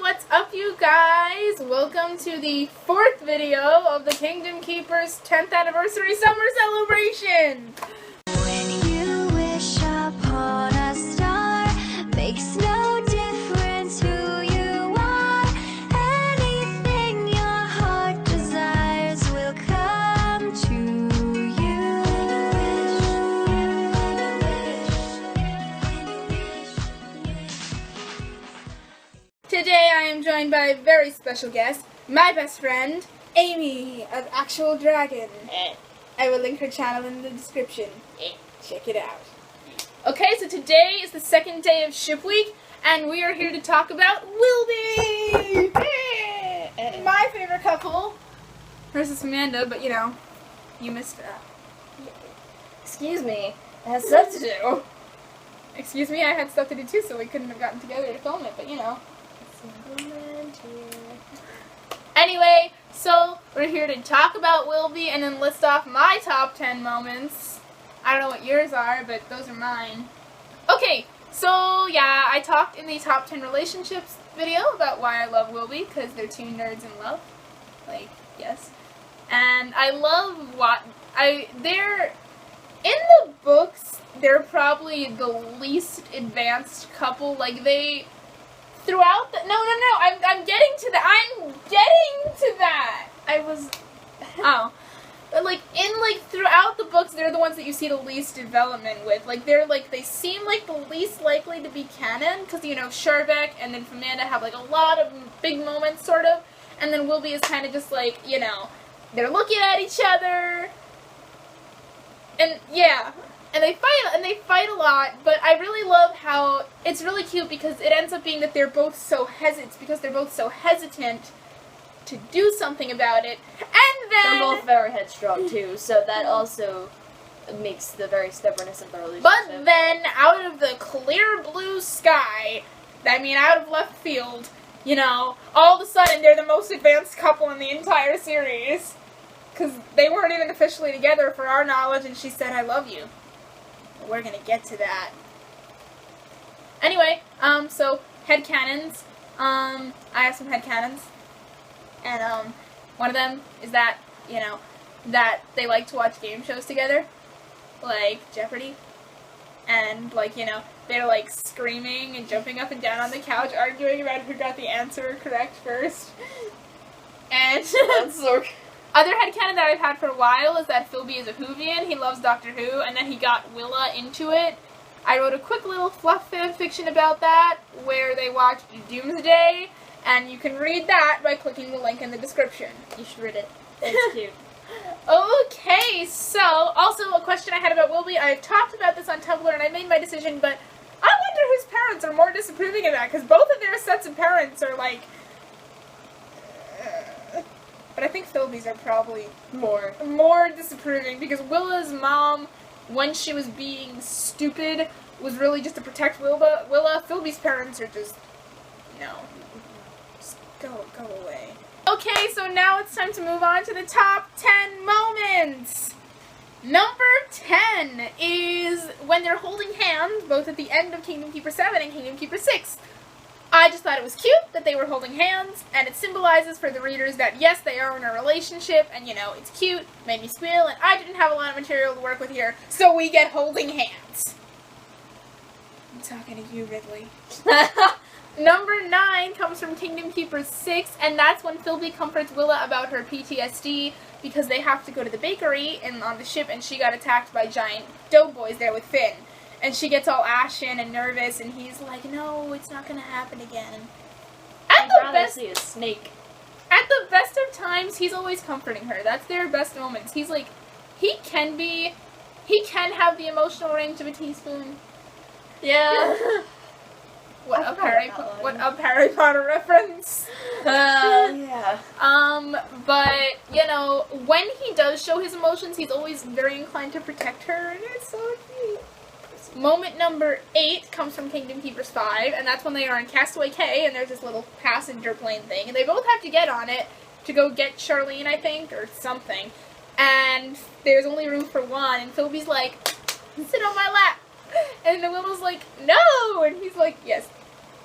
what's up, you guys? Welcome to the 4th video of the Kingdom Keepers 10th anniversary summer celebration! When you wish upon a star, makes no difference who you are. Anything your heart desires will come to you. Today I am joined by a very special guest, my best friend, Amy of Actual Dragon. I will link her channel in the description. Check it out. Okay, so today is the 2nd day of Ship Week, and we are here to talk about Wilby! My favorite couple. Hers is Amanda, but you know, you missed that. Excuse me, it has stuff to do. Excuse me, I had stuff to do too, so we couldn't have gotten together to film it, but you know. Anyway, so we're here to talk about Wilby and then list off my top 10 moments. I don't know what yours are, but those are mine. Okay, so yeah, I talked in the top 10 relationships video about why I love Wilby, because they're two nerds in love. Like, yes. And I love they're, in the books, they're probably the least advanced couple. Like, they, throughout the, I'm getting to that. Oh. But throughout the books, they're the ones that you see the least development with. They seem like the least likely to be canon, because, you know, Charbeck and then Amanda have, like, a lot of big moments, sort of. And then Wilby is kind of just, like, you know, they're looking at each other. And, yeah. And they fight a lot, but I really love how it's really cute because it ends up being that they're both so hesitant to do something about it, and then They're both very headstrong too, so that also makes the very stubbornness of the relationship. But then, out of the clear blue sky, out of left field, you know, all of a sudden they're the most advanced couple in the entire series. Because they weren't even officially together for our knowledge, and she said, "I love you." We're gonna get to that. Anyway, so, headcanons. I have some headcanons. And, one of them is that, you know, that they like to watch game shows together. Like Jeopardy! And, like, you know, they're, like, screaming and jumping up and down on the couch, arguing about who got the answer correct first. And That's so other headcanon that I've had for a while is that Philby is a Whovian. He loves Doctor Who, and then he got Willa into it. I wrote a quick little fluff fanfiction about that, where they watched Doomsday, and you can read that by clicking the link in the description. You should read it. It's cute. Okay, so, also a question I had about Wilby. I've talked about this on Tumblr, and I made my decision, but I wonder whose parents are more disapproving of that, because both of their sets of parents are, like, but I think Philby's are probably more disapproving, because Willa's mom, when she was being stupid, was really just to protect Willa. Philby's parents are just, no, just go away. Okay, so now it's time to move on to the top 10 moments. Number 10 is when they're holding hands, both at the end of Kingdom Keeper 7 and Kingdom Keeper 6. I just thought it was cute that they were holding hands, and it symbolizes for the readers that, yes, they are in a relationship, and, you know, it's cute, made me squeal, and I didn't have a lot of material to work with here, so we get holding hands. I'm talking to you, Ridley. Number 9 comes from Kingdom Keeper 6, and that's when Philby comforts Willa about her PTSD, because they have to go to the bakery on the ship, and she got attacked by giant doughboys there with Finn. And she gets all ashen and nervous, and he's like, "No, it's not gonna happen again." I'd rather see a snake. At the best of times, he's always comforting her. That's their best moments. He's like, he can have the emotional range of a teaspoon. Yeah. What a Harry Potter reference. Yeah. But, you know, when he does show his emotions, he's always very inclined to protect her, and it's so cute. Moment number 8 comes from Kingdom Keepers 5, and that's when they are in Castaway Cay, and there's this little passenger plane thing, and they both have to get on it to go get Charlene, I think, or something. And there's only room for one, and Philby's like, "Sit on my lap." And the Willow's like, "No!" And he's like, "Yes."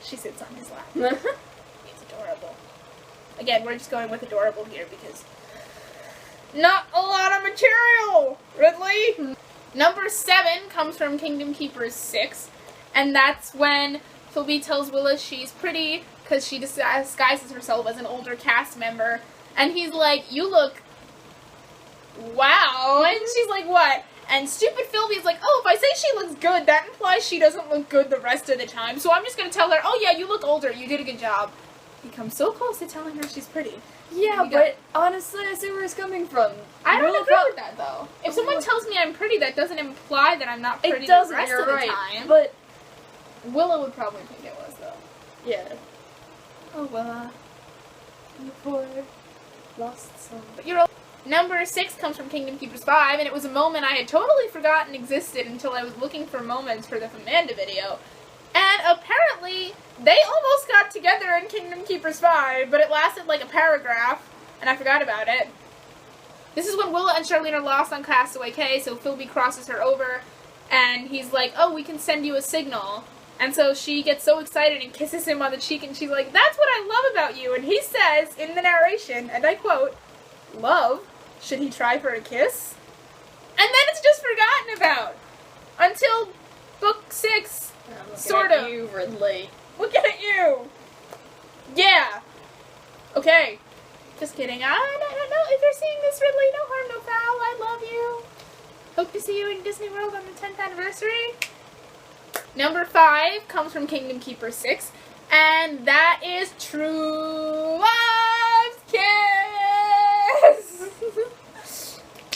She sits on his lap. He's adorable. Again, we're just going with adorable here because not a lot of material, Ridley. Number 7 comes from Kingdom Keepers 6, and that's when Philby tells Willa she's pretty because she disguises herself as an older cast member, and he's like, "You look, wow," and she's like, "What?" And stupid Philby's like, "Oh, if I say she looks good, that implies she doesn't look good the rest of the time, so I'm just gonna tell her, oh yeah, you look older, you did a good job." He comes so close to telling her she's pretty. Yeah, but honestly, I see where it's coming from. I don't Willa agree with that, though. If someone tells me I'm pretty, that doesn't imply that I'm not pretty the rest of the time. But Willa would probably think it was, though. yeah. Oh, Willa. You poor lost soul. But you're Number 6 comes from Kingdom Keepers 5, and it was a moment I had totally forgotten existed until I was looking for moments for the Amanda video. And apparently, they almost got together in Kingdom Keepers 5, but it lasted like a paragraph, and I forgot about it. This is when Willa and Charlene are lost on Castaway Cay, so Philby crosses her over, and he's like, "Oh, we can send you a signal." And so she gets so excited and kisses him on the cheek, and she's like, "That's what I love about you." And he says, in the narration, and I quote, "Love? Should he try for a kiss?" And then it's just forgotten about. Until book 6. Sort of. You, Ridley. Looking at you. Yeah. Okay. Just kidding. I don't know if you're seeing this, Ridley. No harm, no foul. I love you. Hope to see you in Disney World on the 10th anniversary. Number 5 comes from Kingdom Keepers 6, and that is True Love's Kiss.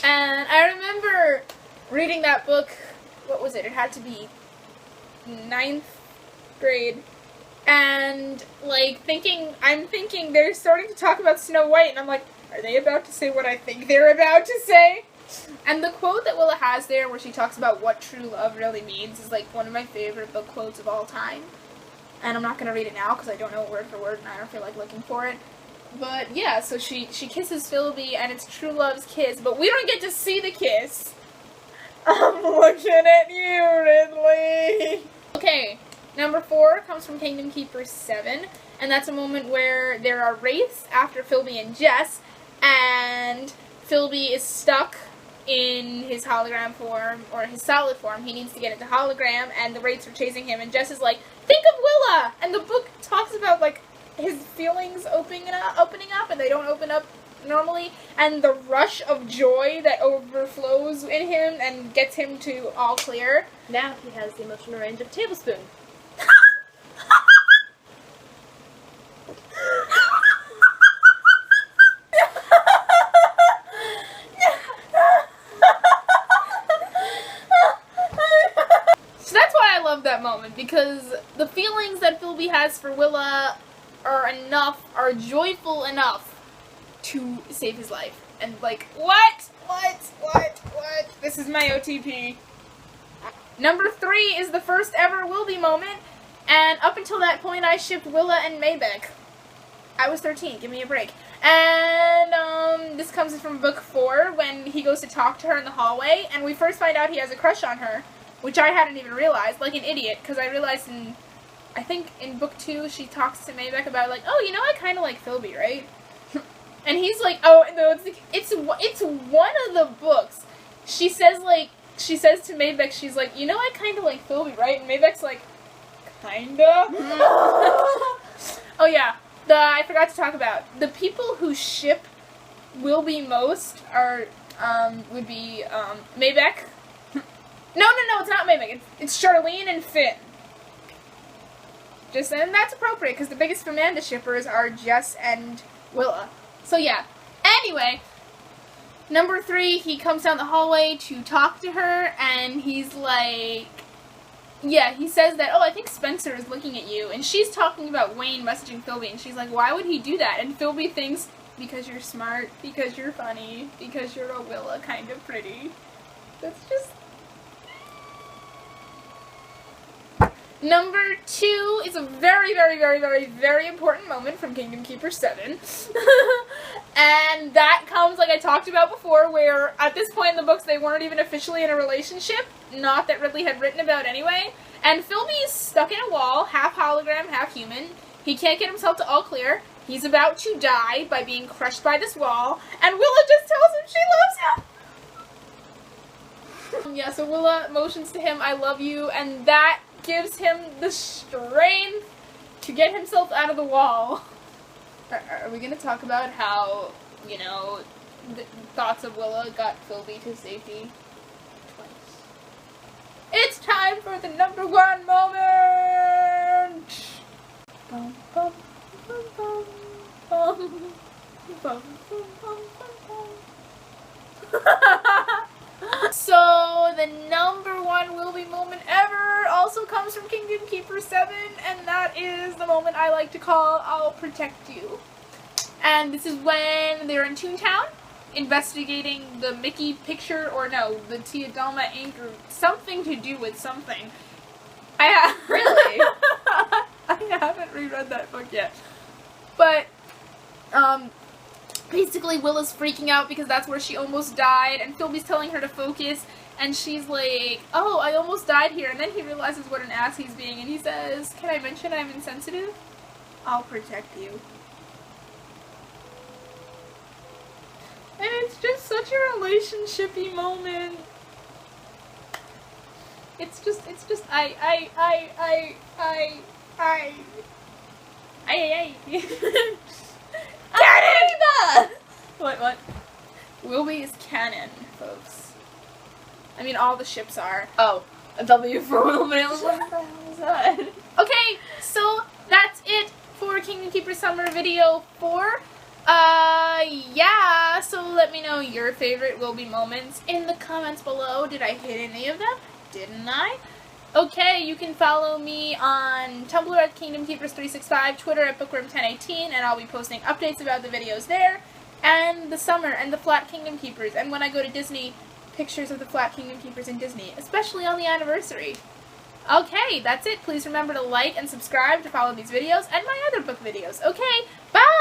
And I remember reading that book. What was it? It had to be 9th grade, and like I'm thinking they're starting to talk about Snow White, and I'm like, are they about to say what I think they're about to say? And the quote that Willa has there where she talks about what true love really means is like one of my favorite book quotes of all time, and I'm not going to read it now because I don't know it word for word and I don't feel like looking for it. But yeah, so she kisses Philby, and it's True Love's kiss, but we don't get to see the kiss. I'm looking at you, Ridley. Okay, number 4 comes from Kingdom Keepers 7, and that's a moment where there are wraiths after Philby and Jess, and Philby is stuck in his hologram form, or his solid form. He needs to get into hologram, and the wraiths are chasing him, and Jess is like, "Think of Willa!" And the book talks about, like, his feelings opening up, and they don't open up normally, and the rush of joy that overflows in him and gets him to all clear. Now he has the emotional range of a tablespoon. So that's why I love that moment, because the feelings that Philby has for Willa are joyful enough to save his life. And like, what? This is my OTP. Number 3 is the first ever Wilby moment, and up until that point I shipped Willa and Maybeck. I was 13, give me a break. And this comes from book 4 when he goes to talk to her in the hallway, and we first find out he has a crush on her, which I hadn't even realized, like an idiot, because I realized I think in book 2 she talks to Maybeck about like, "Oh, you know, I kind of like Philby, right?" And he's like, "Oh, no, it's one of the books." She says to Maybeck, she's like, "You know, I kind of like Philby, right?" And Maybeck's like, "Kinda." Oh yeah, I forgot to talk about the people who ship Wilby most are would be Maybeck. No, it's not Maybeck. It's Charlene and Finn. And that's appropriate because the biggest Amanda shippers are Jess and Willa. So yeah. Anyway, number 3, he comes down the hallway to talk to her, and he's like, yeah, he says that, "Oh, I think Spencer is looking at you," and she's talking about Wayne messaging Philby, and she's like, "Why would he do that?" And Philby thinks, "Because you're smart, because you're funny, because you're a Willa kind of pretty." That's just... Number 2 is a very, very, very, very, very important moment from Kingdom Keepers 7. And that comes, like I talked about before, where at this point in the books they weren't even officially in a relationship. Not that Ridley had written about anyway. And Philby is stuck in a wall, half hologram, half human. He can't get himself to all clear. He's about to die by being crushed by this wall, and Willa just tells him she loves him! Yeah, so Willa motions to him, I love you, and that gives him the strength to get himself out of the wall. Are we gonna talk about how, you know, the thoughts of Willa got Philby to safety twice? It's time for the number one moment! Bum, bum, bum, bum, bum, bum, bum, bum, bum. So, the number one Wilby moment ever also comes from Kingdom Keeper 7, and that is the moment I like to call I'll Protect You. And this is when they're in Toontown, investigating the Mickey picture, or no, the Tiadama ink, or something to do with something. Really? I haven't reread that book yet. But, basically Willa's freaking out because that's where she almost died, and Philby's telling her to focus, and she's like, oh, I almost died here, and then he realizes what an ass he's being, and he says, can I mention I'm insensitive? I'll protect you. And it's just such a relationship-y moment. It's just, Canon! What? Wilby is canon, folks. I mean, all the ships are. Oh, a W for Wilby. I was like, what the hell is that? Okay, so that's it for Kingdom Keeper Summer Video 4. Yeah, so let me know your favorite Wilby moments in the comments below. Did I hit any of them? Didn't I? Okay, you can follow me on Tumblr at KingdomKeepers365, Twitter at Bookworm1018, and I'll be posting updates about the videos there, and the summer, and the Flat Kingdom Keepers, and when I go to Disney, pictures of the Flat Kingdom Keepers in Disney, especially on the anniversary. Okay, that's it. Please remember to like and subscribe to follow these videos and my other book videos. Okay, bye!